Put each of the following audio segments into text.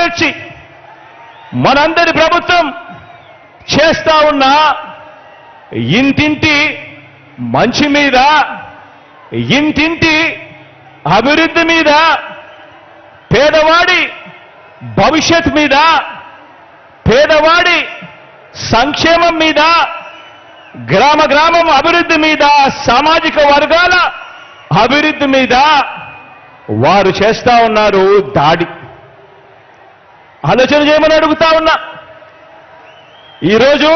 నెరవేర్చి మనందరి ప్రభుత్వం చేస్తా ఉన్న ఇంటింటి మంచి మీద, ఇంటింటి అభివృద్ధి మీద, పేదవాడి భవిష్యత్ మీద, పేదవాడి సంక్షేమం మీద, గ్రామ గ్రామం అభివృద్ధి మీద, సామాజిక వర్గాల అభివృద్ధి మీద వారు చేస్తా ఉన్నారు దాడి. ఆలోచన చేయమని అడుగుతా ఉన్నా. ఈరోజు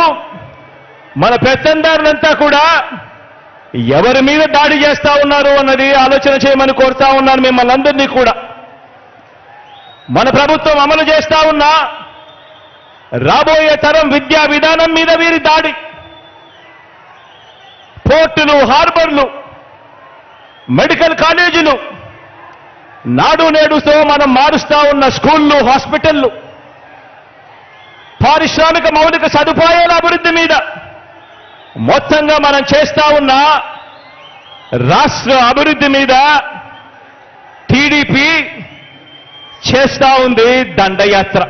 మన పెత్తందారులంతా కూడా ఎవరి మీద దాడి చేస్తా ఉన్నారు అన్నది ఆలోచన చేయమని కోరుతా ఉన్నాను మిమ్మల్ని అందరినీ కూడా. మన ప్రభుత్వం అమలు చేస్తా ఉన్న రాబోయే తరం విద్యా విధానం మీద వీరి దాడి. పోర్టులు, హార్బర్లు, మెడికల్ కాలేజీలు, నాడు నేడుతో మనం మారుస్తా ఉన్న స్కూళ్ళు, హాస్పిటళ్లు, పారిశ్రామిక మౌలిక సదుపాయాల అభివృద్ధి మీద, మొత్తంగా మనం చేస్తా ఉన్న రాష్ట్ర అభివృద్ధి మీద టీడీపీ చేస్తా ఉంది దండయాత్ర.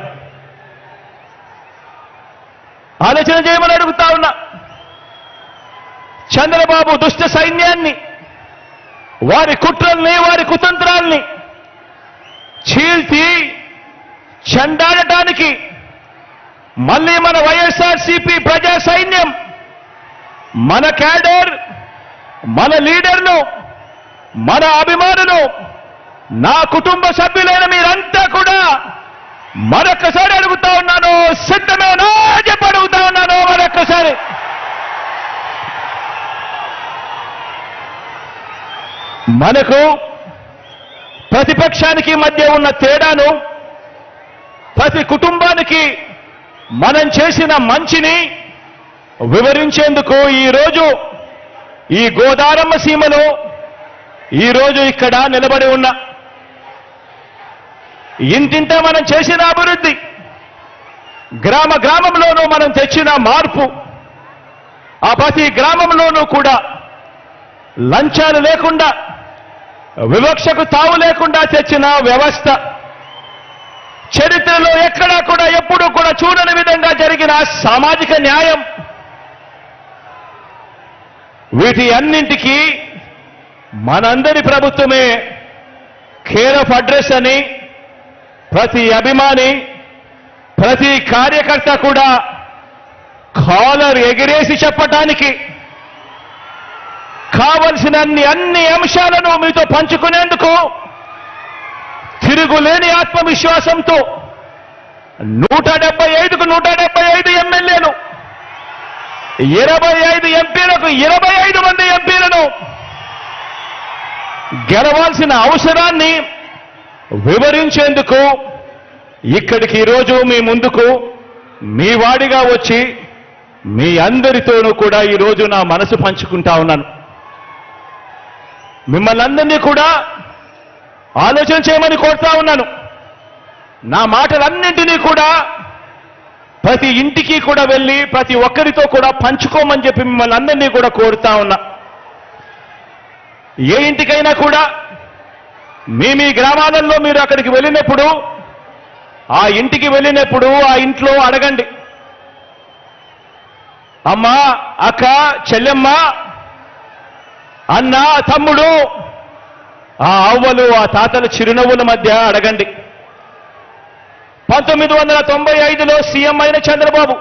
ఆలోచన చేయమని అడుగుతా ఉన్నా. చంద్రబాబు దుష్ట సైన్యాన్ని, వారి కుట్రల్ని, వారి కుతంత్రాల్ని చీల్చి చెండాడటానికి మళ్ళీ మన వైఎస్ఆర్సీపీ ప్రజా సైన్యం, మన క్యాడర్, మన లీడర్లు, మన అభిమానులు, నా కుటుంబ సభ్యులైన మీరంతా కూడా మరొక్కసారి అడుగుతా ఉన్నాను, సిద్ధమేనా చెప్పి అడుగుతా ఉన్నాను మరొక్కసారి. మనకు ప్రతిపక్షానికి మధ్య ఉన్న తేడాను, ప్రతి కుటుంబానికి మనం చేసిన మంచిని వివరించేందుకు ఈరోజు ఈ గోదారమ్మ సీమలో ఈరోజు ఇక్కడ నిలబడి ఉన్న ఇంటింట మనం చేసిన అభివృద్ధి, గ్రామ గ్రామంలోనూ మనం తెచ్చిన మార్పు, ఆ ప్రతి గ్రామంలోనూ కూడా లంచాలు లేకుండా, వివక్షకు తావు లేకుండా తెచ్చిన వ్యవస్థ, చరిత్రలో ఎక్కడా కూడా ఎప్పుడూ కూడా చూడని విధంగా జరిగిన సామాజిక న్యాయం, వీటి అన్నింటికీ మనందరి ప్రభుత్వమే కేర్ ఆఫ్ అడ్రస్ అని ప్రతి అభిమాని, ప్రతి కార్యకర్త కూడా కాలర్ ఎగిరేసి చెప్పటానికి, కావలసిన అన్ని అంశాలను మీతో పంచుకునేందుకు తిరుగులేని ఆత్మవిశ్వాసంతో 175కు 175 ఎమ్మెల్యేలు, 25 ఎంపీలకు 25 మంది ఎంపీలను గెలవాల్సిన అవసరాన్ని వివరించేందుకు ఇక్కడికి ఈరోజు మీ ముందుకు మీ వాడిగా వచ్చి మీ అందరితోనూ కూడా ఈరోజు నా మనసు పంచుకుంటా ఉన్నాను. మిమ్మల్ని అందరినీ కూడా ఆలోచన చేయమని కోరుతా ఉన్నాను. నా మాటలన్నింటినీ కూడా ప్రతి ఇంటికి కూడా వెళ్ళి ప్రతి ఒక్కరితో కూడా పంచుకోమని చెప్పి మిమ్మల్ని అందరినీ కూడా కోరుతా ఉన్నా. ఏ ఇంటికైనా కూడా మీ గ్రామాలలో మీరు అక్కడికి వెళ్ళినప్పుడు, ఆ ఇంటికి వెళ్ళినప్పుడు ఆ ఇంట్లో అడగండి, అమ్మా, అక్క, చెల్లెమ్మ, అన్న, తమ్ముడు, ఆ అవ్వలు, ఆ తాతల చిరునవ్వుల మధ్య అడగండి. 1995లో సీఎం అయిన చంద్రబాబు